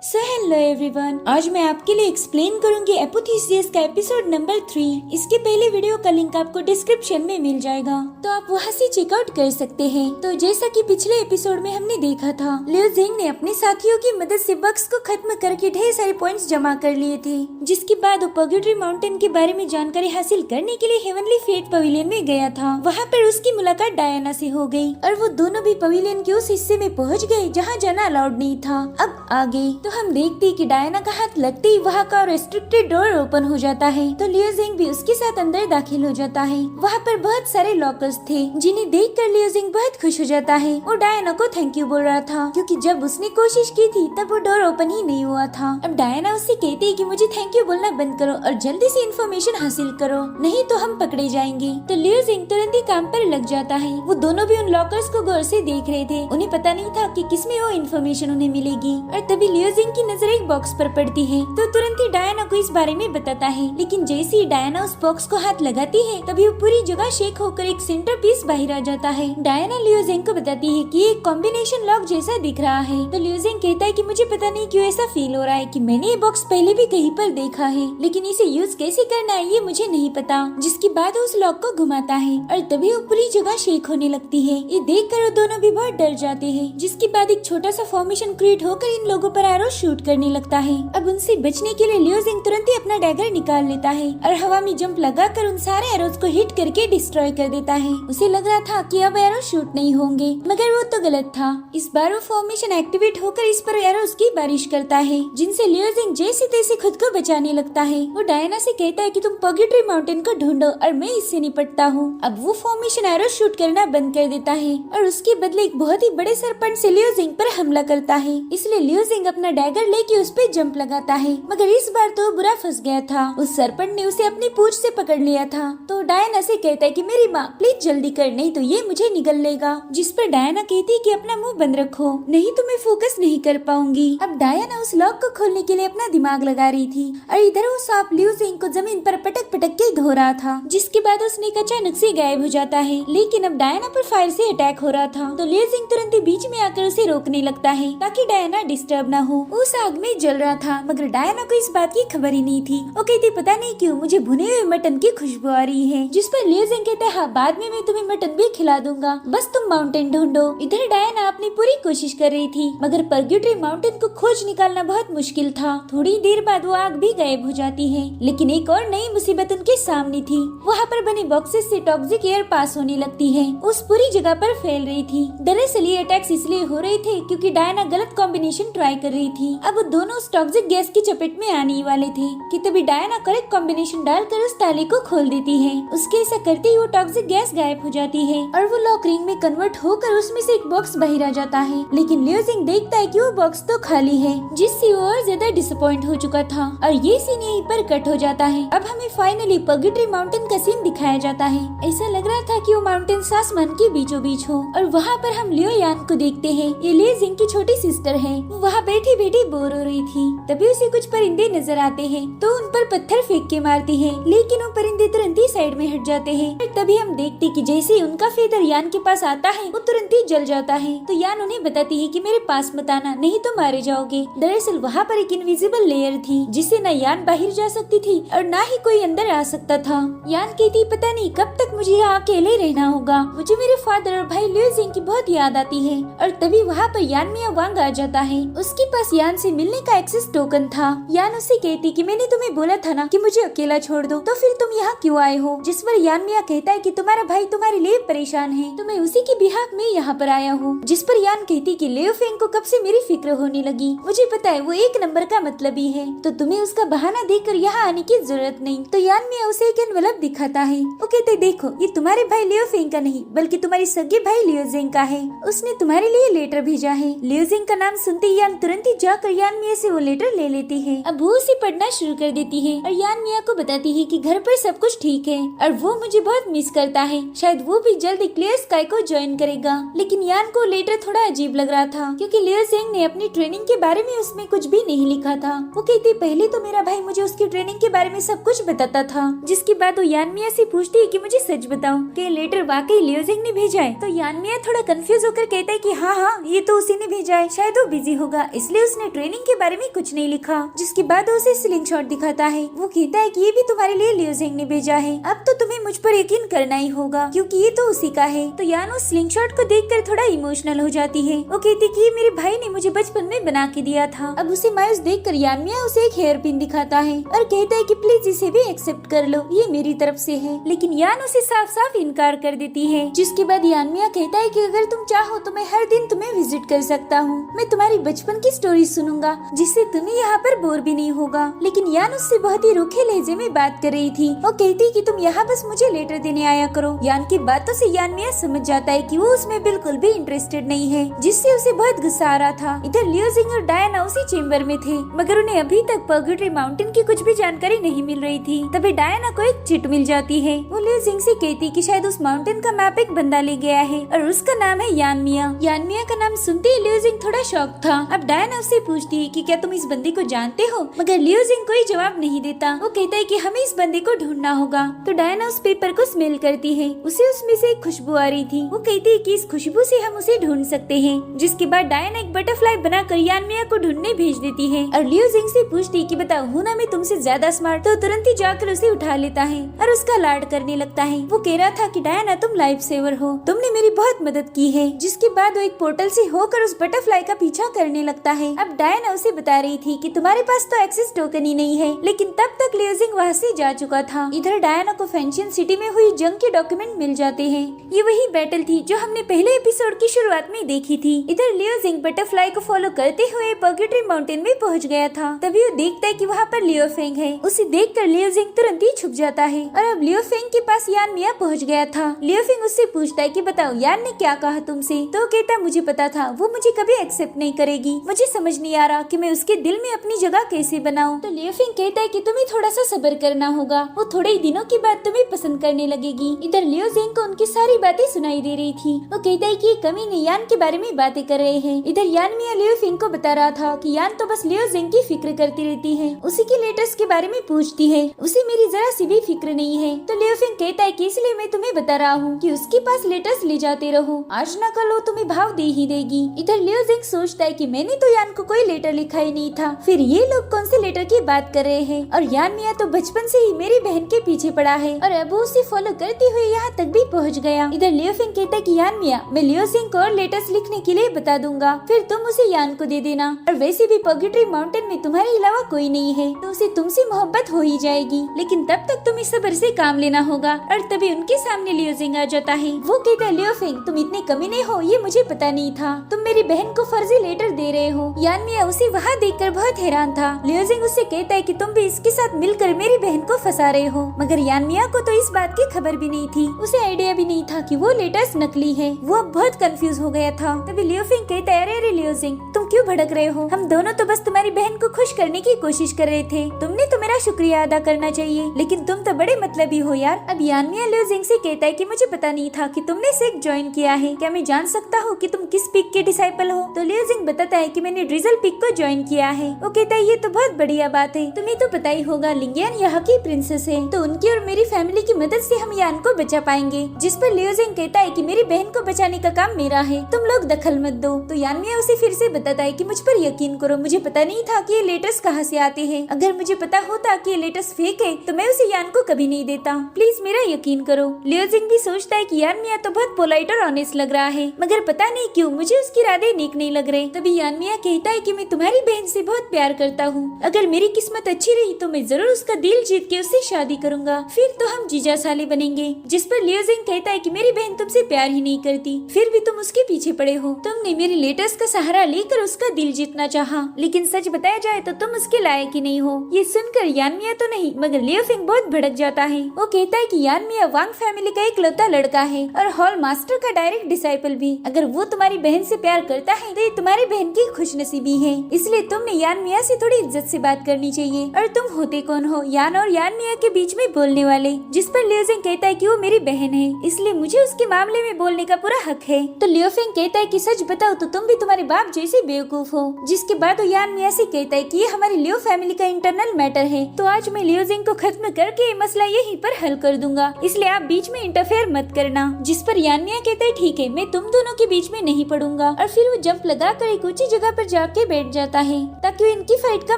So hello everyone, आज मैं आपके लिए एक्सप्लेन करूंगी एपोथीसियस का एपिसोड नंबर 3। इसके पहले वीडियो का लिंक आपको डिस्क्रिप्शन में मिल जाएगा, तो आप वहां से चेकआउट कर सकते हैं। तो जैसा कि पिछले एपिसोड में हमने देखा था, लियो जिंग ने अपने साथियों की मदद से बग्स को खत्म करके ढेर सारे पॉइंट्स जमा कर लिए थे, जिसके बाद वो पर्ग्यूटरी माउंटेन के बारे में जानकारी हासिल करने के लिए हेवनली फेट पवेलियन में गया था। वहाँ पर उसकी मुलाकात डायना से हो गई और वो दोनों भी पवेलियन के उस हिस्से में पहुँच गए जहाँ जाना अलाउड नहीं था। अब आगे तो हम देखते कि डायना का हाथ लगते ही वहाँ का रेस्ट्रिक्टेड डोर ओपन हो जाता है, तो लियो जिंग भी उसके साथ अंदर दाखिल हो जाता है। वहाँ पर बहुत सारे लॉकर्स थे, जिन्हें देखकर लियो जिंग बहुत खुश हो जाता है। वो डायना को थैंक यू बोल रहा था, क्योंकि जब उसने कोशिश की थी तब वो डोर ओपन ही नहीं हुआ था। अब डायना उससे कहती है कि मुझे थैंक यू बोलना बंद करो और जल्दी से इन्फॉर्मेशन हासिल करो, नहीं तो हम पकड़े जाएंगे। तो लियो जिंग तुरंत ही काम पर लग जाता है। वो दोनों भी उन लॉकर्स को गौर से देख रहे थे। उन्हें पता नहीं था कि किसमें वो इन्फॉर्मेशन उन्हें मिलेगी। और तभी लियो जिंग की नजर एक बॉक्स पर पड़ती है, तो तुरंत ही डायना को इस बारे में बताता है। लेकिन जैसे ही डायना उस बॉक्स को हाथ लगाती है, तभी वो पूरी जगह शेक होकर एक सेंटर पीस बाहर आ जाता है। डायना लियो जिंग को बताती है कि एक कॉम्बिनेशन लॉक जैसा दिख रहा है। तो लियो जिंग कहता है कि मुझे पता नहीं क्यों ऐसा फील हो रहा है कि मैंने ये बॉक्स पहले भी कहीं पर देखा है, लेकिन इसे यूज कैसे करना है ये मुझे नहीं पता। जिसके बाद उस लॉक को घुमाता है और तभी वो पूरी जगह शेक होने लगती है। ये देखकर वो दोनों भी बहुत डर जाते हैं। जिसके बाद एक छोटा सा फॉर्मेशन क्रिएट होकर इन लोगों पर एरो शूट करने लगता है। अब उनसे बचने के लिए लियो जिंग तुरंत ही अपना डैगर निकाल लेता है और हवा में जंप लगाकर उन सारे एरोज को हिट करके डिस्ट्रॉय कर देता है। उसे लग रहा था कि अब एरो शूट नहीं होंगे, मगर वो तो गलत था। इस बार वो फॉर्मेशन एक्टिवेट होकर इस पर एरोज की बारिश करता है, जिनसे लियो जिंग जैसे तैसे खुद को बचाने लगता है। वो डायना से कहता है कि तुम पर्ग्यूटरी माउंटेन को ढूंढो और मैं इससे निपटता हूँ। अब वो फॉर्मेशन एरो शूट करना बंद कर देता है और उसके बदले एक बहुत ही बड़े सरपंच से लियो जिंग पर हमला करता है। इसलिए लियो जिंग अपना डैगर लेके उस पे जंप लगाता है, मगर इस बार तो बुरा फंस गया था। उस सरपंच ने उसे अपनी पूंछ से पकड़ लिया था। तो डायना से कहता है कि मेरी माँ प्लीज जल्दी कर, नहीं तो ये मुझे निगल लेगा। जिस पर डायना कहती है कि अपना मुंह बंद रखो, नहीं तो मैं फोकस नहीं कर पाऊंगी। अब डायना उस लॉक को खोलने के लिए अपना दिमाग लगा रही थी और इधर वो सांप लियो जिंग को जमीन पर पटक पटक के धो रहा था। जिसके बाद उसने अचानक से गायब हो जाता है। लेकिन अब डायना पर फायर से अटैक हो रहा था, तो लियो जिंग तुरंत ही बीच में आकर उसे रोकने लगता है ताकि डायना डिस्टर्ब ना हो। उस आग में जल रहा था, मगर डायना को इस बात की खबर ही नहीं थी। वो कहती पता नहीं क्यों मुझे भुने हुए मटन की खुशबू आ रही है। जिस पर लियो जिंग कहते हैं हाँ, बाद में मैं तुम्हें मटन भी खिला दूंगा, बस तुम माउंटेन ढूंढो। इधर डायना अपनी पूरी कोशिश कर रही थी, मगर पर्ग्यूटरी माउंटेन को खोज निकालना बहुत मुश्किल था। थोड़ी देर बाद वो आग भी गायब हो जाती है। लेकिन एक और नई मुसीबत उनके सामने थी। वहाँ पर बने बॉक्सेस से टॉक्सिक एयर पास होने लगती है, उस पूरी जगह पर फैल रही थी। दरअसल ये अटैक्स इसलिए हो रहे थे क्योंकि डायना गलत कॉम्बिनेशन ट्राई कर रही थी। अब वो दोनों उस टॉक्सिक गैस की चपेट में आने वाले थे कि तभी डायना करेक्ट कॉम्बिनेशन डालकर उस ताले को खोल देती है। उसके ऐसा करते ही वो टॉक्सिक गैस गायब हो जाती है और वो लॉक रिंग में कन्वर्ट होकर उसमें से एक बॉक्स बाहर आ जाता है। लेकिन लियो जिंग देखता है कि वो बॉक्स तो खाली है, जिससे वो और ज्यादा डिसअपॉइंट हो चुका था। और ये सीन यहीं पर कट हो जाता है। अब हमें फाइनली पर्ग्यूटरी माउंटेन का सीन दिखाया जाता है। ऐसा लग रहा था कि वो माउंटेन आसमान के बीचों बीच हो और वहाँ पर हम लियो यान को देखते हैं। ये लियो जिंग की छोटी सिस्टर है। वो वहाँ बैठी बैठी बोर हो रही थी। तभी उसे कुछ परिंदे नजर आते हैं, तो उन पर पत्थर फेंक के मारती है, लेकिन वो परिंदे तुरंत ही साइड में हट जाते हैं। और तभी हम देखते कि जैसे ही उनका फेदर यान के पास आता है, वो तुरंत ही जल जाता है। तो यान उन्हें बताती है कि मेरे पास मत आना, नहीं तो मारे जाओगे। दरअसल वहाँ पर एक इनविजिबल लेयर थी, जिससे न यान बाहर जा सकती थी और न ही कोई अंदर आ सकता था। यान कहती पता नहीं कब तक मुझे यहाँ अकेले रहना होगा, मुझे मेरे फादर और भाई लियो जिंग की बहुत याद आती है। और तभी वहाँ पर यान मिया वांग आ जाता है। उसके पास यान से मिलने का एक्सेस टोकन था। यान उससे कहती कि मैंने तुम्हें बोला था ना कि मुझे अकेला छोड़ दो, तो फिर तुम यहाँ क्यों आए हो। जिस पर यान मिया कहता है कि तुम्हारा भाई तुम्हारे लिए परेशान है, तो मैं उसी की बिहाफ में यहाँ पर आया हूँ। जिस पर यान कहती कि लियो फेंग को कब से मेरी फिक्र होने लगी, मुझे पता है वो एक नंबर का मतलबी है, तो तुम्हें उसका बहाना देकर यहाँ आने की जरूरत नहीं। तो यान मिया उसे एक एनवेलप दिखाता है। वो कहते देखो ये तुम्हारे भाई लियो फेंग का नहीं, बल्कि तुम्हारी सगे भाई लियो जिंग का है। उसने तुम्हारे लिए लेटर भेजा है। लियो जिंग का नाम सुनते ही यान तुरंत ही जाकर यान मिया से वो लेटर ले लेती है। अब वो उसे पढ़ना शुरू कर देती है और यान मिया को बताती है कि घर पर सब कुछ ठीक है और वो मुझे बहुत मिस करता है। शायद वो भी जल्दी क्लियर स्काई को ज्वाइन करेगा। लेकिन यान को लेटर थोड़ा अजीब लग रहा था, क्योंकि लियो जिंग ने अपनी ट्रेनिंग के बारे में उसमें कुछ भी नहीं लिखा था। वो कहती पहले तो मेरा भाई मुझे उसकी ट्रेनिंग के बारे में सब कुछ बताता था। जिसके बाद वो यान मिया से पूछती है कि मुझे सच बताओ कि लेटर वाकई लियो जिंग ने भेजा है। तो यान मिया थोड़ा कंफ्यूज होकर कहता है कि हाँ हाँ ये तो उसी ने भेजा है, शायद वो बिजी होगा इसलिए उसने ट्रेनिंग के बारे में कुछ नहीं लिखा, जिसके बाद उसे स्लिंग शॉट दिखाता है। वो कहता है कि ये भी तुम्हारे लिए लियो जेंग ने भेजा है, अब तो तुम्हें मुझ पर यकीन करना ही होगा क्योंकि ये तो उसी का है। तो यान उस स्लिंग शॉट को देखकर थोड़ा इमोशनल हो जाती है। वो कहती कि ये मेरे भाई ने मुझे बचपन में बना के दिया था। अब उसे मायूस देखकर यानमिया उसे एक हेयर पिन दिखाता है और कहता है कि प्लीज इसे भी एक्सेप्ट कर लो, ये मेरी तरफ से है। लेकिन यान उसे साफ साफ इनकार कर देती है। जिसके बाद यानमिया कहता है कि अगर तुम चाहो तो मैं हर दिन तुम्हें विजिट कर सकता हूँ, मैं तुम्हारी बचपन की स्टोरी सुनूंगा जिससे तुम्हें यहाँ पर बोर भी नहीं होगा। लेकिन यान उससे बहुत ही रूखे लहजे में बात कर रही थी। वो कहती कि तुम यहाँ बस मुझे लेटर देने आया करो। यान की बातों से यानमिया समझ जाता है कि वो उसमें बिल्कुल भी इंटरेस्टेड नहीं है, जिससे उसे बहुत गुस्सा आ रहा था। इधर लियो जेंग और डायना उसी चेम्बर में थे, मगर उन्हें अभी तक पर्गेटरी माउंटेन की कुछ भी जानकारी नहीं मिल रही थी। तभी डायना को एक चिट मिल जाती है। वो लियो जेंग से कहती कि शायद उस माउंटेन का मैप एक बंदा ले गया है और उसका नाम है यानमिया। यानमिया का नाम सुनते ही लियो जेंग थोड़ा शॉक था। अब डायना उससे पूछती है कि क्या तुम इस बंदे को जानते हो, मगर लियो जेंग कोई जवाब नहीं देता। वो कहता है कि हमें इस बंदे को ढूंढना होगा। तो डायना उस पेपर को स्मेल करती है, उसे उसमें से एक खुशबू आ रही थी। वो कहती है कि इस खुशबू से हम उसे ढूंढ सकते हैं। जिसके बाद डायना एक बटरफ्लाई बनाकर यानमिया को ढूंढने भेज देती है और लियो जेंग से पूछती है कि बताओ हूँ ना मैं तुमसे ज्यादा स्मार्ट। तो तुरंत ही जाकर उसे उठा लेता है और उसका लाड करने लगता है। वो कह रहा था कि डायना तुम लाइफ सेवर हो, तुमने मेरी बहुत मदद की है। जिसके बाद वो एक पोर्टल से होकर उस बटरफ्लाई का पीछा करने लगता है। अब डायना उसे बता रही थी कि तुम्हारे पास तो एक्सेस टोकन ही नहीं है, लेकिन तब तक लियो जेंग वहाँ से जा चुका था। इधर डायना को फेंशियन सिटी में हुई जंग के डॉक्यूमेंट मिल जाते हैं। ये वही बैटल थी जो हमने पहले एपिसोड की शुरुआत में देखी थी। इधर लियो जेंग बटरफ्लाई को फॉलो करते हुए पर्गेटरी माउंटेन में पहुंच गया था। तभी वो देखता है कि वहाँ पर लियो फेंग है। उसे देखकर लियो जेंग तुरंत ही छुप जाता है और अब लियो फेंग के पास यानमिया पहुंच गया था। लियो फेंग उससे पूछता है कि बताओ यान ने क्या कहा तुमसे। तो कहता मुझे पता था वो मुझे कभी एक्सेप्ट नहीं करेगी, मुझे समझ नहीं आ रहा कि मैं उसके दिल में अपनी जगह कैसे बनाऊं। तो लियो फेंग कहता है कि तुम्हें थोड़ा सा सब्र करना होगा, वो थोड़े ही दिनों के बाद तुम्हें पसंद करने लगेगी। इधर लियो जेंग को उनकी सारी बातें सुनाई दे रही थी। वो कहता है कि ये कमीने यान के बारे में बातें कर रहे हैं। इधर यानमिया लियो फेंग को बता रहा था कि यान तो बस लियो जेंग की फिक्र करती रहती है, उसी के लेटर्स के बारे में पूछती है, उसे मेरी जरा सी भी फिक्र नहीं है। तो लियो फेंग कहता है कि इसलिए मैं तुम्हें बता रहा हूँ कि उसके पास लेटर्स ले जाते रहो, आज न कल वो तुम्हें भाव दे ही देगी। इधर लियो जेंग सोचता है कि मैंने तो यान को कोई लेटर लिखा ही नहीं था, फिर ये लोग कौन से लेटर की बात कर रहे हैं। और यानमिया तो बचपन से ही मेरी बहन के पीछे पड़ा है और अब वो उसे फॉलो करते हुए यहाँ तक भी पहुँच गया। इधर लियो फेंग कहता है कि यानमिया मैं लियो जेंग को और लेटर्स लिखने के लिए बता दूंगा, फिर तुम उसे यान को दे देना। और वैसे भी पर्गेटरी माउंटेन में तुम्हारे अलावा कोई नहीं है, तो उसे तुमसे मोहब्बत हो ही जाएगी, लेकिन तब तक तुम्हें सब्र से काम लेना होगा। और तभी उनके सामने लियो जेंग आ जाता है। वो कहता है लियो फेंग तुम इतने कमीने हो, ये मुझे पता नहीं था, तुम मेरी बहन को फर्जी लेटर दे रहे हो। यानमिया उसे वहाँ देखकर बहुत हैरान था। लियो जेंग उससे कहता है कि तुम भी इसके साथ मिलकर मेरी बहन को फंसा रहे हो, मगर यानमिया को तो इस बात की खबर भी नहीं थी, उसे आइडिया भी नहीं था कि वो लेटर्स नकली है। वो अब बहुत कंफ्यूज हो गया था। तभी लियो फेंग कहता है अरे लियो जेंग तुम क्यों भड़क रहे हो, हम दोनों तो बस तुम्हारी बहन को खुश करने की कोशिश कर रहे थे, तुमने तो मेरा शुक्रिया अदा करना चाहिए, लेकिन तुम तो बड़े मतलबी हो यार। अब यानमिया लियो जेंग से कहता है कि मुझे पता नहीं था कि तुमने सेक्ट ज्वाइन किया है, क्या मैं जान सकता हूँ कि तुम किस पिक के डिसाइपल हो। तो लियो जेंग बताता है कि मैंने ड्रिजल पिक को ज्वाइन किया है। वो कहता है ये तो बहुत बढ़िया बात है, तुम्हें तो पता ही होगा लिंगियन यहाँ की प्रिंसेस है, तो उनकी और मेरी फैमिली की मदद से हम यान को बचा पाएंगे। जिस पर लियो जेंग कहता है कि मेरी बहन को बचाने का काम मेरा है, तुम लोग दखल मत दो। तो यानमिया उसे फिर से बताता है कि मुझ पर यकीन करो, मुझे पता नहीं था कि ये लेटर्स कहाँ से आते हैं, अगर मुझे पता होता कि ये लेटर्स फेक है तो मैं उसे यान को कभी नहीं देता, प्लीज मेरा यकीन करो। लियो जेंग भी सोचता है कि यानमिया तो बहुत पोलाइट और ऑनेस्ट लग रहा है, मगर पता नहीं क्यों मुझे उसके इरादे नेक नहीं लग रहे। तभी यानमिया कहता है कि मैं तुम्हारी बहन से बहुत प्यार करता हूँ, अगर मेरी किस्मत अच्छी रही तो मैं जरूर उसका दिल जीत के उससे शादी करूंगा, फिर तो हम जीजा साले बनेंगे। जिस पर लियो जेंग कहता है कि मेरी बहन तुमसे प्यार ही नहीं करती, फिर भी तुम उसके पीछे पड़े हो, तुमने मेरे लेटर्स का सहारा लेकर उसका दिल जीतना चाहा, लेकिन सच बताया जाए तो तुम उसके लायक ही नहीं हो। ये सुनकर यानमिया तो नहीं मगर लियो फेंग बहुत भड़क जाता है। वो कहता है कि यानमिया वांग फैमिली का एक लौता लड़का है और हॉल मास्टर का डायरेक्ट डिसाइपल भी, अगर वो तुम्हारी बहन से प्यार करता है तो ये तुम्हारी बहन की खुशनसीबी है, इसलिए तुमने यानमिया से थोड़ी इज्जत से बात करनी चाहिए। और तुम होते कौन हो यान और यानमिया के बीच में बोलने वाले। जिस पर लियो जेंग कहता है कि वो मेरी बहन है, इसलिए मुझे उसके मामले में बोलने का पूरा हक है। तो लियो फेंग कहता है कि सच बताओ तो तुम भी तुम्हारे बाप जैसे बेवकूफ हो। जिसके बाद वो यानमिया से कहता है कि ये हमारी लियो फैमिली का इंटरनल मैटर है, तो आज मैं लियो जेंग को खत्म करके ये मसला यहीं पर हल कर दूंगा, इसलिए आप बीच में इंटरफेयर मत करना। जिस पर यानमिया कहता है ठीक है, मैं तुम दोनों के बीच में नहीं पड़ूंगा। और फिर वो जंप लगाकर एक ऊंची जगह पर जाके बैठ जाता है ताकि वो इनकी फाइट का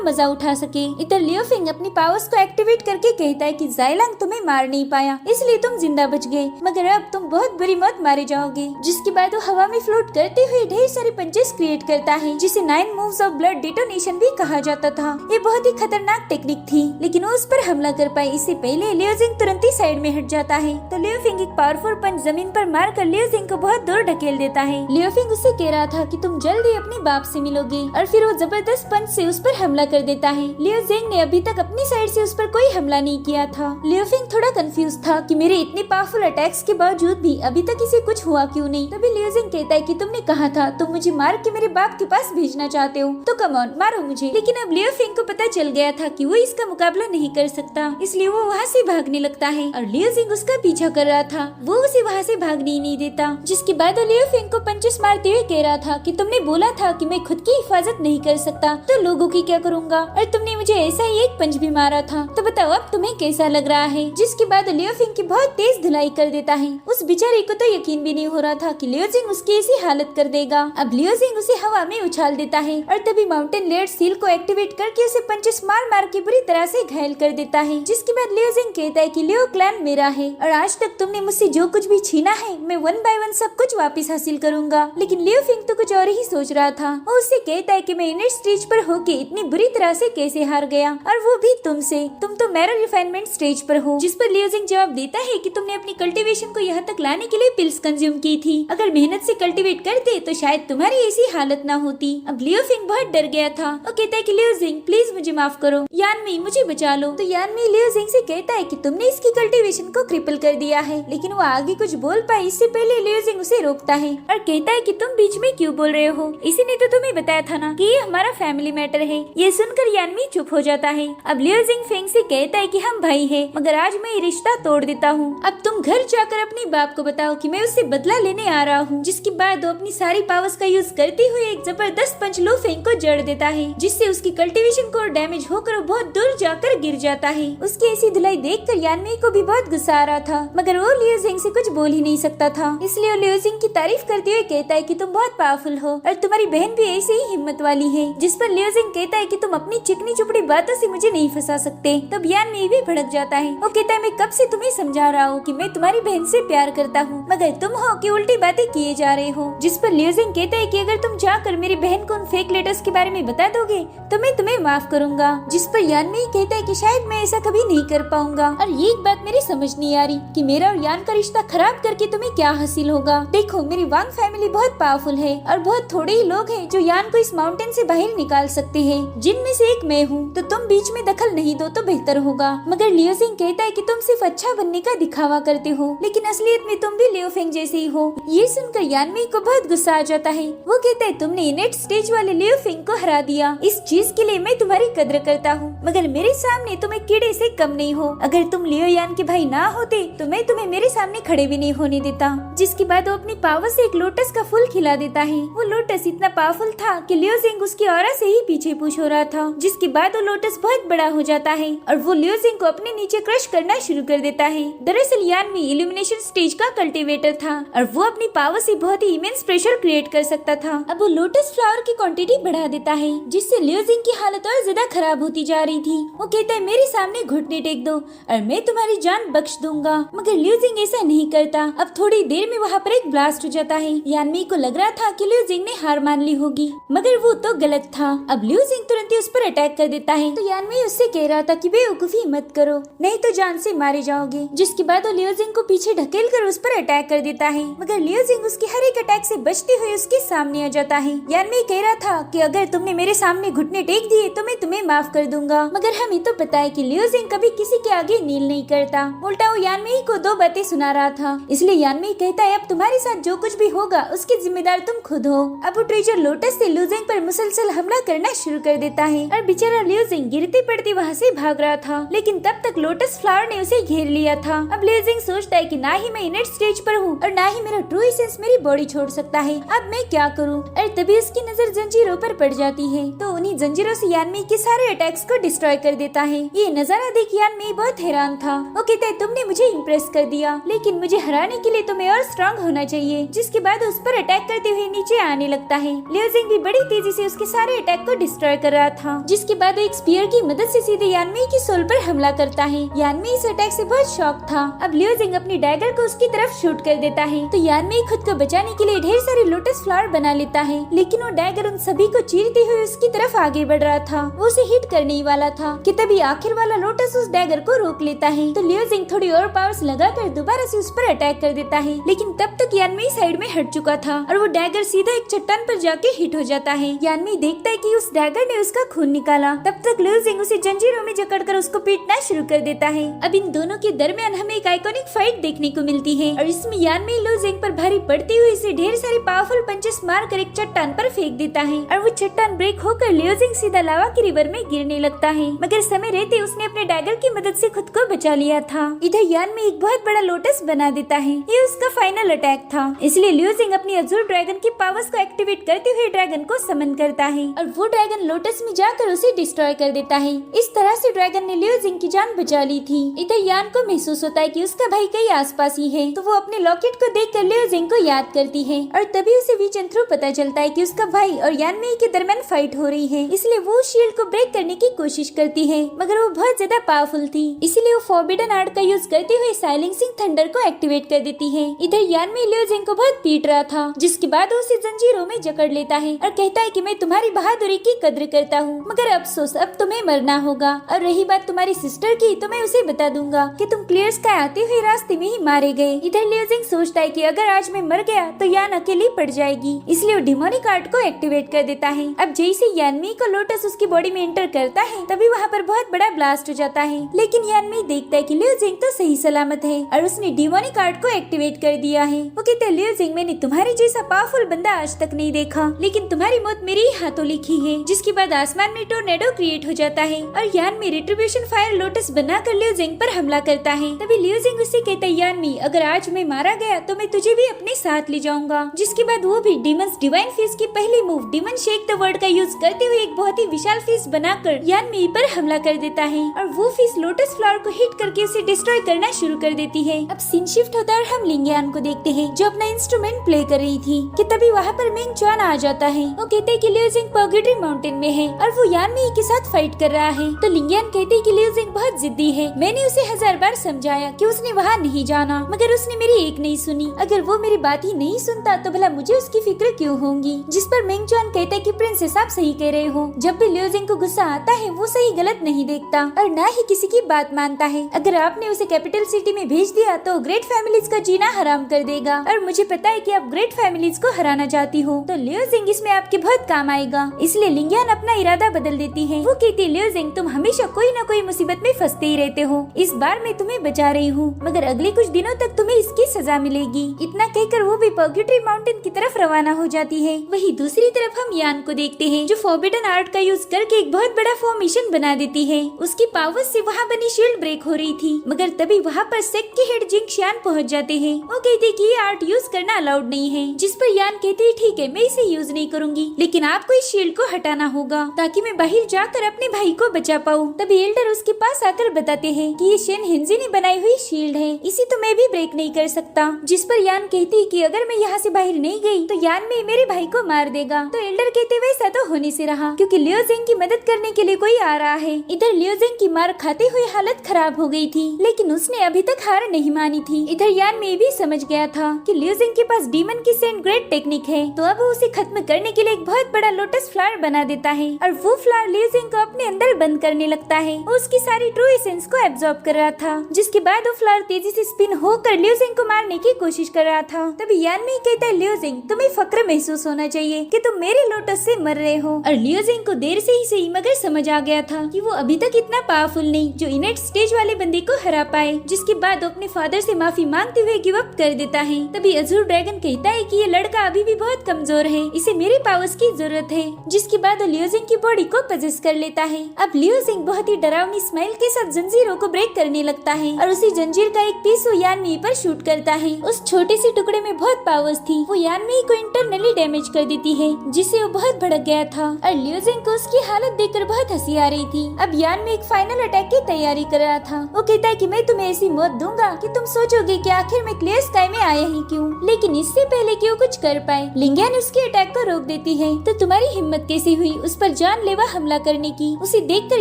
मजा उठा सके। इधर लियोफिंग अपनी पावर्स को एक्टिवेट करके कहता है कि ज़ाइलांग तुम्हें मार नहीं पाया इसलिए तुम जिंदा बच गए, मगर अब तुम बहुत बुरी मौत मारे जाओगे। जिसके बाद वो हवा में फ्लोट करते हुए ढेर सारे पंचेस क्रिएट करता है जिसे 9 मूव्स ऑफ ब्लड डिटोनेशन भी कहा जाता था। ये बहुत ही खतरनाक टेक्निक थी लेकिन वो उस पर हमला कर पाई इससे पहले लियोजिंग तुरंत ही साइड में हट जाता है। तो लियोफिंग एक पावरफुल पंच जमीन पर मारकर लियोजिंग को बहुत दूर ढकेल देता है। लियोफिंग उससे कह रहा था कि तुम जल्द ही अपने बाप से मिलोगे और फिर वो जबरदस्त पंच से उस पर हमला कर देता है। लियोजिंग ने अभी तक अपनी साइड से उस पर कोई हमला नहीं किया था। लियोफिंग थोड़ा कंफ्यूज था कि मेरे इतने पावरफुल अटैक्स के बावजूद भी अभी तक इसे कुछ हुआ क्यों नहीं। तभी लियोजिंग कहता है कि तुमने कहा था तुम मुझे मार के मेरे बाप के पास भेजना चाहते हो तो कम ऑन मारो मुझे। लेकिन अब लियोफिंग को पता चल गया था कि वो इसका मुकाबला नहीं कर सकता इसलिए वो वहाँ से भागने लगता है और लियोजिंग उसका पीछा कर रहा था। वो उसे वहाँ से भागने ही नहीं देता। जिसके बाद लियोफिंग को पंचेस मारते हुए कह रहा था कि तुमने बोला था कि मैं खुद की हिफाजत नहीं कर सकता तो लोगों की क्या करूँगा, और तुमने मुझे ऐसा ही एक पंच भी मारा था, तो बताओ अब तुम्हें कैसा लग रहा है। जिसके बाद लियोफिंग की बहुत तेज धुलाई कर देता है। उस बेचारे को तो यकीन भी नहीं हो रहा था कि लियोजिंग उसकी ऐसी हालत कर देगा। अब लियोजिंग उसे हवा में उछाल देता है और तभी माउंटेन लेयर सील को एक्टिवेट करके उसे पंचेस मार मार के बुरी तरह से घायल कर देता है। जिसके बाद लियोजिंग कहता है कि लियो क्लैन मेरा है और आज तक तुमने मुझसे जो कुछ भी छीना है मैं 1 बाय 1 सब कुछ वापस हासिल करूंगा। लेकिन लियोफिंग तो कुछ और ही सोच रहा था। वो उससे कहता है कि मैं इनर स्टेज पर होके इतनी बुरी तरह से कैसे हार गया और वो भी तुमसे, तुम तो मैरो रिफाइनमेंट स्टेज पर हो। जिस पर लियोजिंग जवाब देता है कि तुमने अपनी कल्टीवेशन को यहाँ तक लाने के लिए पिल्स कंज्यूम की थी, अगर मेहनत से कल्टीवेट करते तो शायद तुम्हारी ऐसी हालत ना होती। अब लियोफिंग बहुत डर गया था। वो कहता है कि लियोजिंग प्लीज मुझे माफ करो, यानमी मुझे बचा लो। तो यानमी लियोजिंग से कहता है कि तुमने इसकी कल्टीवेशन को क्रिपल कर दिया है। लेकिन वो आगे कुछ बोल पाए इससे पहले लियोजिंग उसे रोकता है और कहता है कि तुम बीच में क्यों बोल रहे हो, इसी ने तो तुम्हें बताया था ना कि ये हमारा फैमिली मैटर है। ये सुनकर यानमी चुप हो जाता है। अब लियोजिंग फेंग से कहता है कि हम भाई हैं, मगर आज मैं ये रिश्ता तोड़ देता हूँ। अब तुम घर जाकर अपने बाप को बताओ कि मैं उससे बदला लेने आ रहा हूँ। जिसके बाद वो अपनी सारी पावर्स का यूज करते हुए एक जबरदस्त पंच लू फेंग को जड़ देता है जिससे उसकी कल्टीवेशन कोर डैमेज होकर बहुत दूर जाकर गिर जाता है। उसकी ऐसी धुलाई देखकर यानमी को भी बहुत गुस्सा आ रहा था, मगर वो लियोजिंग से कुछ बोल ही नहीं सकता था। इसलिए वो लियोजिंग की तारीफ करते हुए कहता है कि तुम बहुत पावरफुल हो और तुम्हारी बहन भी ऐसे ही हिम्मत वाली है। जिस पर लियोजिंग कहता है कि तुम अपनी चिकनी चुपड़ी बातों से मुझे नहीं फंसा सकते। तब यानमी भी भड़क जाता है। वो कहता है मैं कब से तुम्हें समझा रहा हूँ कि मैं तुम्हारी बहन से प्यार करता हूँ, मगर तुम हो कि उल्टी बातें किए जा रहे हो। जिस पर लियोजिंग कहता है कि अगर तुम जाकर मेरी बहन को उन फेक लेटर्स के बारे में बता दोगे तो मैं तुम्हें माफ करूंगा। जिस पर यानमी कहता है कि शायद मैं ऐसा कभी नहीं कर पाऊंगा और ये एक बात मेरी समझ नहीं आ रही कि मेरा और यान का रिश्ता खराब करके तुम्हें क्या हासिल होगा। देखो मेरी वांग फैमिली बहुत पावरफुल है और बहुत थोड़े ही लोग हैं जो यान को इस माउंटेन से बाहर निकाल सकते हैं, जिनमें से एक मैं हूँ। तो तुम बीच में दखल नहीं दो तो बेहतर होगा। मगर लियोजिंग कहता है कि तुम सिर्फ अच्छा बनने का दिखावा करते हो, लेकिन असलियत में तुम भी लियोफिंग जैसे ही हो। ये सुनकर यानमी को बहुत गुस्सा आ जाता है। वो कहता है तुमने इनेट स्टेज वाले लियोफिंग को हरा दिया, इस चीज के लिए मैं तुम्हारी कद्र करता हूँ, मगर मेरे सामने तुम एक कीड़े से कम नहीं हो। अगर तुम लियो यान के भाई ना होते तो मैं तुम्हें मेरे सामने खड़े भी नहीं होने देता। जिसके बाद वो अपनी पावर से एक लोटस का फूल खिला देता है। वो लोटस इतना पावरफुल था कि लियोजिंग उसकी ऑरा से ही पीछे पूछ हो रहा था। जिसके बाद वो लोटस बहुत बड़ा हो जाता है और वो लियोजिंग को अपने नीचे क्रश करना शुरू कर देता है। दरअसल यानमी इल्यूमिनेशन स्टेज का कल्टीवेटर था और वो अपनी पावर से बहुत ही इमेंस प्रेशर क्रिएट कर सकता था। अब वो लोटस फ्लावर की क्वांटिटी बढ़ा देता है जिससे लियोजिंग की हालत और ज्यादा खराब होती जा रही थी। वो कहता है मेरे सामने घुटने टेक दो और मैं तुम्हारी जान बख्श दूंगा, मगर लियोजिंग ऐसा नहीं करता। अब थोड़ी देर में वहाँ पर एक ब्लास्ट हो जाता है। यानमी को लग रहा था कि लियोजिंग ने हार मान ली होगी, मगर वो तो गलत था। अब लियोजिंग तुरंत ही उस पर अटैक कर देता है। तो यानमी उससे कह रहा था कि बेवकूफी मत करो, नहीं तो जान से मारे जाओगे। जिसके बाद वो लियोजिंग को पीछे ढकेल कर उस पर अटैक कर देता है, मगर लियोजिंग उसके हर एक अटैक से बचते हुए उसके सामने आ जाता है। यानमी कह रहा था कि अगर तुमने मेरे सामने घुटने टेक दिए तो मैं तुम्हें माफ कर दूंगा, मगर हमें तो पता है कि लियोजिंग कभी किसी के आगे नील नहीं करता। उल्टा वो यानमी को 2 बातें सुना रहा था। इसलिए यानमी कहता है अब तुम्हारे साथ जो कुछ भी होगा उसकी जिम्मेदार तुम खुद हो। अब वो ट्रेजर लोटस से लियोजिंग पर मुसलसल हमला करना शुरू कर देता है और बेचारा लियोजिंग गिरते पड़ते वहाँ से भाग रहा था, लेकिन तब तक लोटस फ्लावर ने उसे घेर लिया था। अब लियोजिंग सोचता है कि ना ही मैं इनेट स्टेज पर हूँ और ना ही मेरा ट्रू एसेंस मेरी बॉडी छोड़ सकता है, अब मैं क्या करूँ। और तभी उसकी नजर जंजीरों पर पड़ जाती है, तो उन्हीं जंजीरों से यानमी के सारे अटैक्स को डिस्ट्रॉय कर देता है। ये नजारा देख यानमी बहुत हैरान था। वो कहता है तुमने मुझे इम्प्रेस कर दिया, लेकिन मुझे हराने के लिए तुम्हें और स्ट्रॉन्ग होना चाहिए। जिसके बाद उस पर अटैक करते हुए नीचे आने लगता है। लियोजिंग भी बड़ी तेजी से उसके सारे अटैक को डिस्ट्रॉय कर रहा था, जिसके बाद एक स्पीयर की मदद से सीधे यानमी की सोल पर हमला करता है। यानमी इस अटैक से बहुत शॉक था। अब लियोजिंग अपनी डैगर को उसकी तरफ शूट कर देता है, तो यानमी खुद को बचाने के लिए ढेर सारे लोटस फ्लावर बना लेता है, लेकिन वो डैगर उन सभी को चीरते हुए उसकी तरफ आगे बढ़ रहा था। वो उसे हिट करने ही वाला था कि तभी आखिर वाला लोटस उस डैगर को रोक लेता है। तो लियोजिंग थोड़ी और पावर्स लगाकर दोबारा से उस पर अटैक कर देता है, लेकिन तब तक यानमी साइड में हट चुका था और वो डैगर सीधा एक चट्टान पर जाके हिट हो जाता है। यानमी देखता है कि उस डैगर ने उसका खून निकाला। तब तक लियोजिंग उसे जंजीरों में जकड़कर उसको पीटना शुरू कर देता है। अब इन दोनों के दरमियान हमें एक आइकॉनिक फाइट देखने को मिलती है और इसमें यानमी लियोजिंग पर भारी पड़ती हुई इसे ढेर सारे पावरफुल पंचेस मारकर एक चट्टान पर फेंक देता है और वो चट्टान ब्रेक होकर लियोजिंग सीधा लावा की रिवर में गिरने लगता है, मगर समय रहते उसने अपने डैगर की मदद से खुद को बचा लिया था। इधर यानमी एक बहुत बड़ा लोटस बना देता है, ये उसका फाइनल अटैक था। इसलिए लियोजिंग अपनी अजूर ड्रैगन की पावर्स को एक्टिवेट करते हुए ड्रैगन को समन करता है और वो ड्रैगन लोटस में जाकर उसे डिस्ट्रॉय कर देता है। इस तरह से ड्रैगन ने लियोजिंग की जान बचा ली थी। इधर यान को महसूस होता है कि उसका भाई कहीं आसपास ही है, तो वो अपने लॉकेट को देखकर लियोजिंग को याद करती है और तभी उसे विजन थ्रू पता चलता है कि उसका भाई और यानमी के दरमियान फाइट हो रही है। इसलिए वो शील्ड को ब्रेक करने की कोशिश करती है, मगर वो बहुत ज्यादा पावरफुल थी, इसलिए वो फॉरबिडन आर्ट का यूज करते हुए साइलेंसिंग थंडर को एक्टिवेट कर देती है। इधर यानमी लियोजिंग को बहुत पीट रहा था, जिसके बाद वो उसे जंजीरों में जकड़ लेता है और कहता है कि मैं तुम्हारी बहादुरी की कद्र करता हूँ, मगर अफसोस अब तुम्हें मरना होगा। और रही बात तुम्हारी सिस्टर की, तो मैं उसे बता दूंगा कि तुम क्लियर्स का आते हुए रास्ते में ही मारे गए। इधर लियोजिंग सोचता है कि अगर आज मैं मर गया तो यान अकेली पड़ जाएगी, इसलिए वो डिमोनिक आर्ट को एक्टिवेट कर देता है। अब जैसे यानमी को लोटस उसकी बॉडी में एंटर करता है, तभी वहाँ पर बहुत बड़ा ब्लास्ट हो जाता है, लेकिन यानमी देखता है कि लियोजिंग तो सही सलामत है और उसने डिमोनिक आर्ट को एक्टिवेट कर दिया है। वो कहते हैं लियोजिंग, मैंने तुम्हारे जैसा पावरफुल बंदा आज तक नहीं देखा, लेकिन तुम्हारी मौत मेरे ही हाथों लिखी है। जिसके बाद आसमान में टोर्नेडो क्रिएट हो जाता है और यानमी रिट्रीब्यूशन फायर लोटस बनाकर लियोजिंग पर हमला करता है। तभी लियोजिंग उससे कहता है, यानमी अगर आज मैं मारा गया तो मैं तुझे भी अपने साथ ले जाऊंगा। जिसके बाद वो भी डीमंस डिवाइन फिस्ट की पहली move demon shake the world का यूज करते हुए एक बहुत ही विशाल फिस्ट बनाकर यानमी पर हमला कर देता है और वो फिस्ट लोटस फ्लावर को हिट करके उसे डिस्ट्रॉय करना शुरू कर देती है। अब सीन शिफ्ट होता है और हम लिंगियान को देखते हैं जो अपना इंस्ट्रूमेंट प्ले कर रही थी कि तभी वहाँ पर मिंग चुआन आ जाता है। वो कहते हैं कि लियोजिंग पर्गेटरी माउंटेन में है और वो यानमी के साथ फाइट कर रहा है। तो लिंगियान कहते हैं कि लियोजिंग बहुत जिद्दी है, मैंने उसे 1000 बार समझाया कि उसने वहाँ नहीं जाना, मगर उसने मेरी एक नहीं सुनी। अगर वो मेरी बात ही नहीं सुनता तो भला मुझे उसकी फिक्र क्यों होगी। जिस पर मिंग चुआन कहता है कि प्रिंसेस आप सही कह रहे हो, जब भी लियोजिंग को गुस्सा आता है वो सही गलत नहीं देखता और ना ही किसी की बात मानता है। अगर आपने उसे कैपिटल सिटी में भेज दिया तो ग्रेट फैमिलीज का जीना हराम कर देगा और मुझे पता है कि आप ग्रेट फैमिलीज को हराना चाहती हो, तो लियोजिंग इसमें आपके बहुत काम आएगा। इसलिए लिंगियान अपना इरादा बदल देती है। वो कहती है, लियोजिंग तुम हमेशा कोई न कोई मुसीबत में फंसते ही रहते हो, इस बार मैं तुम्हें बचा रही हूँ, मगर अगले कुछ दिनों तक तुम्हें इसकी सजा मिलेगी। इतना कहकर वो भी पर्गेटरी माउंटेन की तरफ रवाना हो जाती है। वही दूसरी तरफ हम यान को देखते हैं जो फॉरबिडन आर्ट का यूज करके एक बहुत बड़ा फॉर्मेशन बना देती है। उसकी पावर्स से वहाँ बनी शील्ड ब्रेक हो रही थी, मगर तभी वहाँ पर सेक के हेड जिंग यान पहुँच जाते हैं। वो कहते कि ये आर्ट यूज करना अलाउड नहीं है, जिस पर यान कहते ठीक है मैं इसे यूज नहीं करूंगी, लेकिन आपको इस शील्ड को हटाना होगा ताकि मैं बाहर जाकर अपने भाई को बचा पाऊँ। तभी एल्डर उसके पास आकर बताते हैं कि ये शेन हिंजी ने बनाई हुई शील्ड है, इसी तो मैं भी ब्रेक नहीं कर सकता। जिस पर यान कहती है कि अगर मैं यहाँ से बाहर नहीं गई तो यान में मेरे भाई को मार देगा। तो एल्डर कहते वैसा तो होने से रहा, क्योंकि लियोजिंग की मदद करने के लिए कोई आ रहा है। इधर लियोजिंग की मार खाते हुए हालत खराब हो गई थी, लेकिन उसने अभी तक हार नहीं मानी थी। इधर यान में भी समझ गया था कि लियोजिंग के पास डीमन की सेंट ग्रेट टेक्निक है, तो अब उसे खत्म करने के लिए एक बहुत बड़ा लोटस फ्लावर बना देता है और वो फ्लावर लियोजिंग को अपने अंदर बंद करने लगता है। वो उसकी सारी ट्रू एसेंस को एब्जॉर्ब कर रहा था, जिसके बाद वो फ्लावर तेजी से स्पिन होकर लियोजिंग को मारने की कोशिश कर रहा था। तभी यानमी कहता है, लियोजिंग तुम्हें फक्र महसूस होना चाहिए कि तुम मेरे लोटस से मर रहे हो। और लियोजिंग को देर से ही सही मगर समझ आ गया था कि वो अभी तक इतना पावरफुल नहीं जो इनेट स्टेज वाले बंदे को हरा पाए। जिसके बाद वो अपने फादर से माफी मांगते हुए गिव अप कर देता है। तभी अजूर ड्रैगन कहता है कि ये लड़का अभी भी बहुत कमजोर है, इसे मेरे पावर्स की जरूरत है। जिसके बाद वो लियोजिंग की बॉडी को पजेस कर लेता है। अब लियोजिंग बहुत ही डरावनी स्माइल के साथ जंजीरों को ब्रेक करने लगता है और उसी जंजीर का एक पीस वो यानमी पर शूट करता है। उस छोटे से टुकड़े में बहुत पावर्स थी। वो यानमी को इंटरनली डैमेज कर देती है, जिससे वो बहुत भड़क गया था और लियो जिंग को उसकी हालत देखकर बहुत हंसी आ रही थी। अब यानमी एक फाइनल अटैक की तैयारी कर रहा था। वो कहता है कि मैं तुम्हें ऐसी मौत दूंगा कि तुम सोचोगे कि आखिर मैं क्लियर स्काई में आया ही क्यों। लेकिन इससे पहले कि वो कुछ कर पाए, लिंगियन उसके अटैक को रोक देती है। तो तुम्हारी हिम्मत कैसे हुई उस पर जानलेवा हमला करने की। उसे देखकर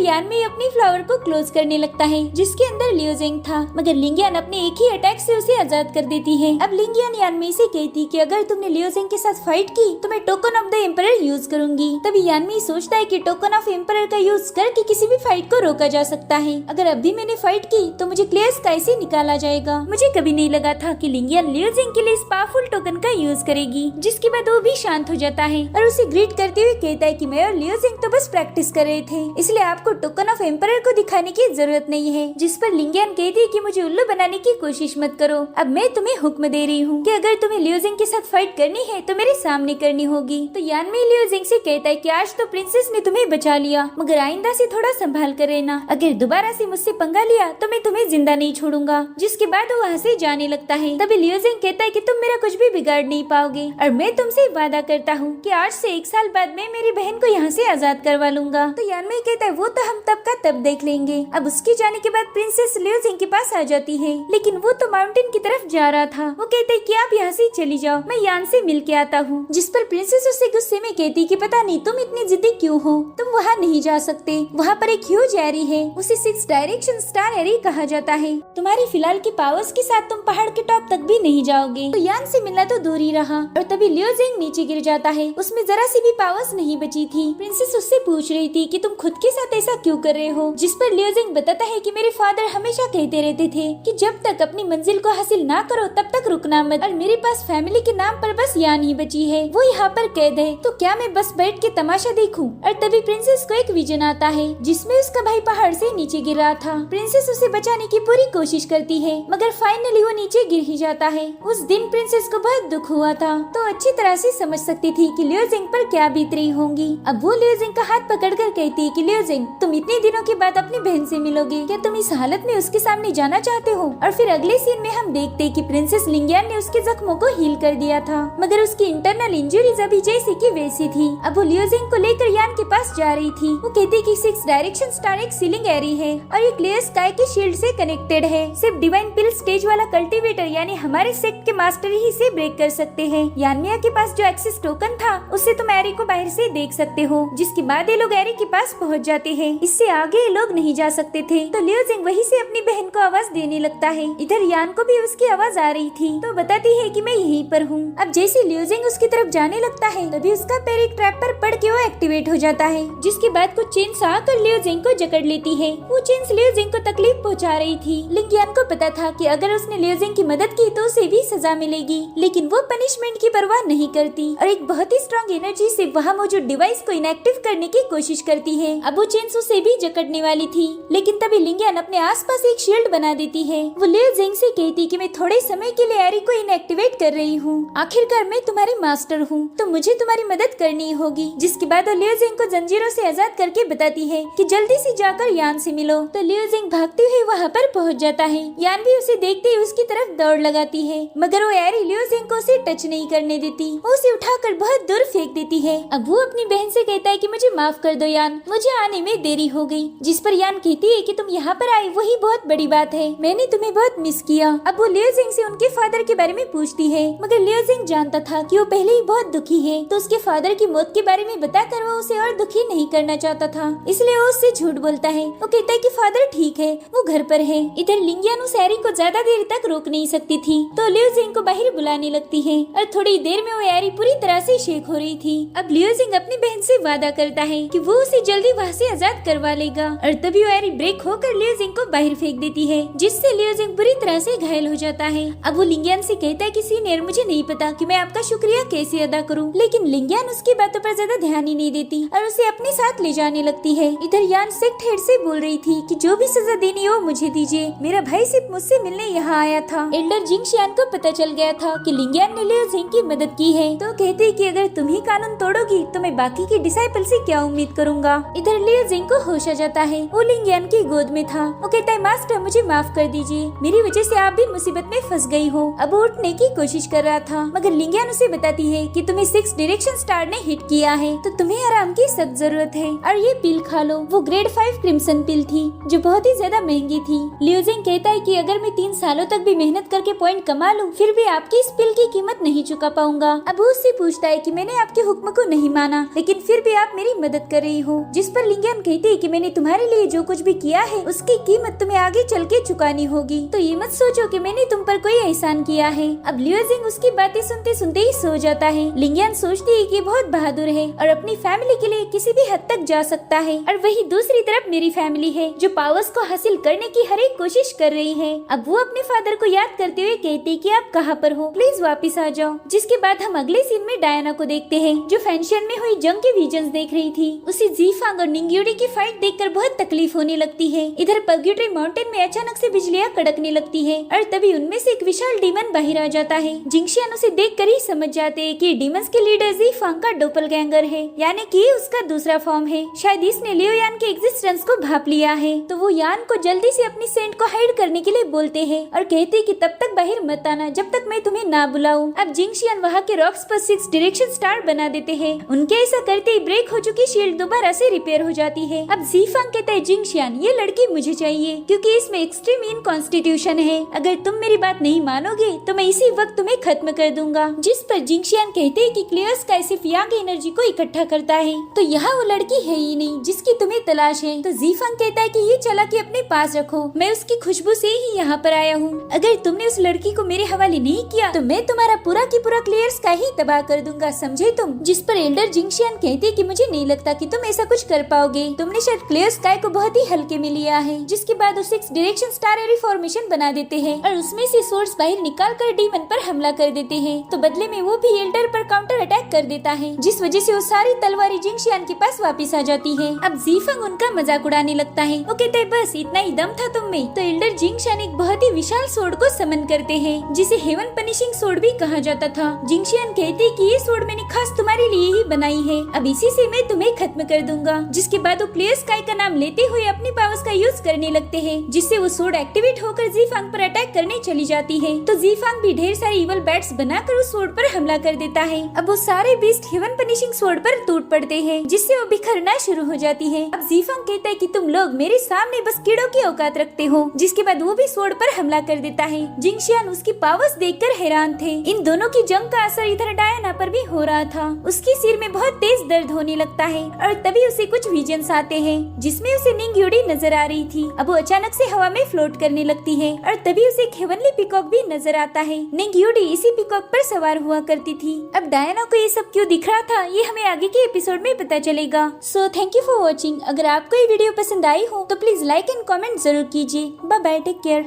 यानमी अपनी फ्लावर को क्लोज करने लगता है, जिसके अंदर लियो जिंग था, मगर लिंगियन अपने एक ही अटैक से उसे आजाद कर देती है। अब लिंगियन यानमी से कहती कि अगर तुमने लियो जिंग के साथ फाइट की तो मैं token of the emperor use करूंगी। तभी यानमी सोचता है कि टोकन ऑफ एम्परर का यूज करके किसी भी फाइट को रोका जा सकता है। अगर अभी मैंने फाइट की तो मुझे क्लियर स्काई से निकाला जाएगा। मुझे कभी नहीं लगा था कि लिंगियन लियो जिंग के लिए इस पावरफुल टोकन का यूज करेगी। जिसके बाद वो भी शांत हो जाता है और उसे ग्रीट करते हुए कहता है कि मैं और लियो जिंग तो बस प्रैक्टिस कर रहे थे, इसलिए आपको टोकन ऑफ एम्परर को दिखाने की जरूरत नहीं है। जिस पर लिंगियन कहती है कि मुझे उल्लू बनाने की कोशिश मत करो। अब मैं तुम्हें हुक्म दे रही हूँ कि अगर तुम्हें लियो जिंग के साथ फाइट करनी है तो मेरे सामने करनी होगी। तो यानमी लियो जिंग से कहता है कि आज तो प्रिंसेस ने तुम्हें बचा लिया, मगर आइंदा से थोड़ा संभाल कर रहना। अगर दोबारा से मुझसे पंगा लिया तो मैं तुम्हें जिंदा नहीं छोड़ूंगा। जिसके बाद वो वहाँ से जाने लगता है। तभी लियो जिंग कहता है कि तुम मेरा कुछ भी बिगाड़ नहीं पाओगे और मैं तुमसे वादा करता हूँ कि आज से 1 साल बाद मैं मेरी बहन को यहाँ से आजाद करवा लूंगा। तो यानमी कहता है वो तो हम तब का तब देख लेंगे। अब उसके जाने के बाद प्रिंसेस लियो जिंग के पास आ जाती है, लेकिन वो तो माउंटेन की तरफ जा रहा था। वो कहते हैं कि आप यहाँ से चली जाओ, मैं यान से मिल के आता हूँ। जिस पर प्रिंसेस उससे गुस्से में कहती कि पता नहीं तुम इतनी जिद्दी क्यों हो, तुम वहाँ नहीं जा सकते। वहाँ पर एक ह्यूज एरी है, उसे 6 डायरेक्शन स्टार एरी कहा जाता है। तुम्हारी फिलहाल के पावर्स के साथ तुम पहाड़ के टॉप तक भी नहीं जाओगे। तो यान से मिलना तो दूर ही रहा और तभी लियो जिंग नीचे गिर जाता है। उसमें जरा सी भी पावर्स नहीं बची थी। प्रिंसेस उससे पूछ रही थी कि तुम खुद के साथ ऐसा क्यों कर रहे हो। जिस पर लियो जिंग बताता है कि मेरे फादर हमेशा कहते रहते थे कि जब तक अपनी मंजिल को हासिल ना करो तब तक रुकना मत, और मेरे पास फैमिली के नाम पर बस यान ही बची है, वो यहाँ पर कैद है, तो क्या मैं बस बैठ के तमाशा देखूं। और तभी प्रिंसेस को एक विजन आता है जिसमें उसका भाई पहाड़ से नीचे गिर रहा था। प्रिंसेस उसे बचाने की पूरी कोशिश करती है, मगर फाइनली वो नीचे गिर ही जाता है। उस दिन प्रिंसेस को बहुत दुख हुआ था, तो अच्छी तरह से समझ सकती थी कि लियो जिंग पर क्या बीत रही होंगी। अब वो लियो जिंग का हाथ पकड़कर कहती है कि लियो जिंग, तुम इतने दिनों के बाद अपनी बहन से मिलोगे, क्या तुम इस हालत में उसके सामने जाना चाहते हो। और फिर अगले सीन में हम देखते कि प्रिंसेस लिंगियन ने उसके जख्मों को हील कर दिया था, मगर उसकी इंटरनल इंजरीज अभी जैसी की वैसी थी। अब वो लियो जिंग को लेकर यान के पास जा रही थी। वो कहती कि 6 डायरेक्शन स्टार एक सीलिंग एरी है और ये क्लियर स्काई के शील्ड से कनेक्टेड है। सिर्फ डिवाइन पिल स्टेज वाला कल्टीवेटर यानी हमारे सेक्ट के मास्टर ही इसे ब्रेक कर सकते हैं। यानमिया के पास जो एक्सेस टोकन था उससे तुम एरी को बाहर से देख सकते हो, जिसके बाद ये लोग एरी के पास पहुंच जाते हैं। इससे आगे ये लोग नहीं जा सकते थे। तो लियो जिंग वहीं से अपनी बहन को आवाज देने लगता है। इधर यान को भी उसकी आवाज आ रही थी, तो बताती है कि मैं यहीं पर हूँ। अब जैसे लियो जिंग उसकी तरफ जाने लगता है तभी उसका पैर एक ट्रैप पर पड़ के वो एक्टिवेट हो जाता है, जिसके बाद कुछ चेन्स आकर लियो जिंग को जकड़ लेती है। वो चेन्स लियो जिंग को तकलीफ पहुँचा रही थी। लिंगियन को पता था कि अगर उसने लियो जिंग की मदद की तो उसे भी सजा मिलेगी, लेकिन वो पनिशमेंट की परवाह नहीं करती और एक बहुत ही स्ट्रॉन्ग एनर्जी से वहाँ मौजूद डिवाइस को इनएक्टिव करने की कोशिश करती है। अब वो चेन्स उसे भी जकड़ने वाली थी, लेकिन तभी लिंगियन अपने आसपास एक शील्ड बना देती है। वो लियो जिंग से कहती कि मैं थोड़े समय के लिए एरी को इनएक्टिवेट कर रही हूँ, आखिरकार मैं तुम्हारी मास्टर हूँ, तो मुझे तुम्हारी मदद करनी होगी। जिसके बाद वो लियो जिंग को जंजीरों से आजाद करके बताती है कि जल्दी से जाकर यान से मिलो। तो लियो जिंग भागते हुए वहाँ पर पहुँच जाता है। यान भी उसे देखते ही उसकी तरफ दौड़ लगाती है, मगर वो एरी लियो जिंग को उसे टच नहीं करने देती। वो उसे उठाकर बहुत दूर फेंक देती है। अब वो अपनी बहन से कहता है कि मुझे माफ कर दो यान, मुझे आने में देरी हो गई। जिस पर यान कहती है कि तुम यहाँ पर आए वही बहुत बड़ी बात है, मैंने तुम्हें बहुत मिस किया। अब वो लियो जिंग से उनके फादर के बारे में पूछती है, मगर लियो जिंग जानता था कि वो पहले ही बहुत दुखी है, तो उसके फादर की मौत के बारे में बताकर वो उसे और दुखी नहीं करना चाहता था, इसलिए वो उससे झूठ बोलता है। वो कहता है कि फादर ठीक है, वो घर पर है। इधर लिंगियन उस एरी को ज्यादा देर तक रोक नहीं सकती थी, तो लियो जिंग को बाहर बुलाने लगती है और थोड़ी देर में वो एरी पूरी तरह से शेक हो रही थी। अब लियो जिंग अपनी बहन से वादा करता है कि वो उसे जल्दी वहाँ से आजाद करवा लेगा, और तभी वो एरी ब्रेक होकर लियो जिंग को बाहर फेंक देती है, जिससे लियो जिंग बुरी तरह से घायल हो जाता है। अब वो लिंगियन से कहता है कि सीनियर मुझे नहीं पता कि मैं आपका शुक्रिया कैसे अदा करूं, लेकिन लिंगियन उसकी बातों पर ज्यादा ध्यान ही नहीं देती और उसे अपने साथ ले जाने लगती है। इधर यान सेक्ट हेड से बोल रही थी कि जो भी सजा देनी हो मुझे दीजिए, मेरा भाई सिर्फ मुझसे मिलने यहाँ आया था। एल्डर जिंगशियान को पता चल गया था कि लिंगियन ने लियो जिंग की मदद की है, तो कहते कि अगर तुम ही कानून तोड़ोगी तो मैं बाकी के डिसाइपल से क्या उम्मीद करूंगा। इधर लियो जिंग को होश आ जाता है। वो लिंगियान की गोद में था। वो कहता है मास्टर मुझे माफ कर दीजिए, मेरी वजह से आप भी मुसीबत में फंस गई हो। अब वो उठने की कोशिश कर रहा था मगर लिंगियान उसे बताती है कि तुम्हें 6 डायरेक्शन स्टार ने हिट किया है तो तुम्हें आराम की सख्त जरूरत है और ये पिल खा लो। वो ग्रेड 5 क्रिम्सन पिल थी जो बहुत ही ज्यादा महंगी थी। लियोजिंग कहता है कि अगर मैं 3 सालों तक भी मेहनत करके पॉइंट कमा लूं फिर भी आपकी इस पिल की कीमत नहीं चुका पाऊंगा। अब वो उससे पूछता है कि मैंने आपके हुक्म को नहीं माना लेकिन फिर भी आप मेरी मदद कर रही हो। जिस पर लिंगियान कहती है कि मैंने तुम्हारे लिए जो कुछ भी किया है उसकी कीमत तुम्हें आगे चल के चुकानी होगी, तो ये मत सोचो कि मैंने तुम पर कोई एहसान किया है। अब लियोजिंग उसकी बातें सुनते सुनते ही सो जाता है। लिंगियान सोचती है कि बहुत बहादुर है और अपनी फैमिली के लिए किसी भी हद तक जा सकता है और वही दूसरी तरफ मेरी फैमिली है जो पावर्स को हासिल करने की हर एक कोशिश कर रही है। अब वो अपने फादर को याद करते हुए कहती कि आप कहाँ पर हो, प्लीज वापस आ जाओ। जिसके बाद हम अगले सीन में डायना को देखते हैं जो फैंशन में हुई जंग के विजन्स देख रही थी। उसे जीफांग और निंग्यूडी की फाइट देखकर बहुत तकलीफ होने लगती है। इधर पर्ग्यूटरी माउंटेन में अचानक से बिजलियां कड़कने लगती है और तभी उनमें से एक विशाल डीमन बाहर आ जाता है। जिंगशियान उसे देखकर ही समझ जाते हैं कि डीमंस के लीडर जीफांग का डोपलगैंगर है, यानी कि उसका दूसरा फॉर्म है। शायद इसने लियो यान के एग्जिस्टेंस को भाप लिया है। तो वो यान को जल्दी से अपनी सेंट को हाइड करने के लिए बोलते हैं और कहते हैं कि तब तक बाहर मत आना जब तक मैं तुम्हें ना बुलाऊं। अब जिंगशियान वहाँ के रॉक्स पर 6 डायरेक्शन स्टार बना देते हैं। उनके ऐसा करते ही ब्रेक हो चुकी शील्ड दोबारा से रिपेयर हो जाती है। अब जीफांग कहता है जिंगशियान ये लड़की मुझे चाहिए क्योंकि इसमें एक्सट्रीम इन कॉन्स्टिट्यूशन है। अगर तुम मेरी बात नहीं मानोगे तो मैं इसी वक्त तुम्हें खत्म कर दूंगा। जिस पर जिंगशियान कहते हैं कि क्लियर स्काई सिर्फ यांग एनर्जी को इकट्ठा करता है तो यहाँ वो लड़की है ही नहीं जिसकी तुम्हें तलाश है। तो जीफांग कहता है कि ये चालाकी अपने पास रखो, मैं उसकी खुशबू से ही यहाँ पर आया हूँ। अगर तुमने उस लड़की को मेरे हवाले नहीं किया तो मैं तुम्हारा पूरा की पूरा क्लियर स्काई ही तबाह कर दूंगा, समझे तुम। जिस पर एल्डर जिंगशियान कहते कि मुझे नहीं लगता कि तुम ऐसा कुछ कर पाओगे, तुमने शायद क्लियर स्काई को बहुत ही हल्के में लिया है। जिसके बाद वो 6 डायरेक्शन स्टार रिफॉर्मेशन बना देते हैं और उसमें से सोर्स बाहर निकाल कर डीमन पर हमला कर देते हैं। तो बदले में वो भी एल्डर पर काउंटर अटैक कर देता है जिस वजह से वो सारी तलवारें जिंगशियान के पास वापस आ जाती है। अब जीफांग उनका मजाक उड़ाने लगता है। वो कहते हैं बस इतना ही दम था तुम में। तो एल्डर जिंगशियान एक बहुत ही विशाल सोर्ड को समन करते हैं जिसे हेवन पनिशिंग सोर्ड भी कहा जाता था। जिंगशियान कहते कि ये सोर्ड मैंने खास तुम्हारे लिए ही बनाई है, अब इसी से मैं तुम्हें खत्म कर दूंगा। जिसके बाद वो क्लियर स्काई का नाम लेते हुए अपनी पावर्स का यूज करने लगते हैं जिससे वो सोर्ड एक्टिवेट होकर जीफांग पर अटैक करने चली जाती है। तो जीफांग भी ढेर सारे इवल बैट्स बनाकर उस सोर्ड पर हमला कर देता है। अब वो सारे बीस्ट हेवन पनिशिंग सोर्ड पर टूट पड़ते हैं जिससे वो बिखरना शुरू हो जाती है। अब जीफांग कहता है कि तुम लोग मेरे सामने बस कीड़ों की औकात रखते हो। जिसके बाद वो भी सोर्ड पर हमला कर देता है। जिंगशियान उसकी पावर्स देखकर हैरान थे। इन दोनों की जंग का असर इधर डायना पर भी हो रहा था। उसके सिर में बहुत तेज दर्द होने लगता है और तभी उसे कुछ विजन्स आते हैं जिसमें उसे निंग्यूडी नजर आ रही थी। अब वो अचानक से हवा में फ्लोट करने लगती है और तभी उसे एक हेवनली पिकॉक भी नजर आता है। निंग्यूडी इसी पिकॉक पर सवार हुआ करती थी। अब डायना को ये सब क्यों दिख रहा था ये हमें आगे के एपिसोड में पता चलेगा। So thank you for watching. अगर आपको ये वीडियो पसंद आई हो तो प्लीज लाइक एंड कमेंट जरूर कीजिए। Bye bye, take care.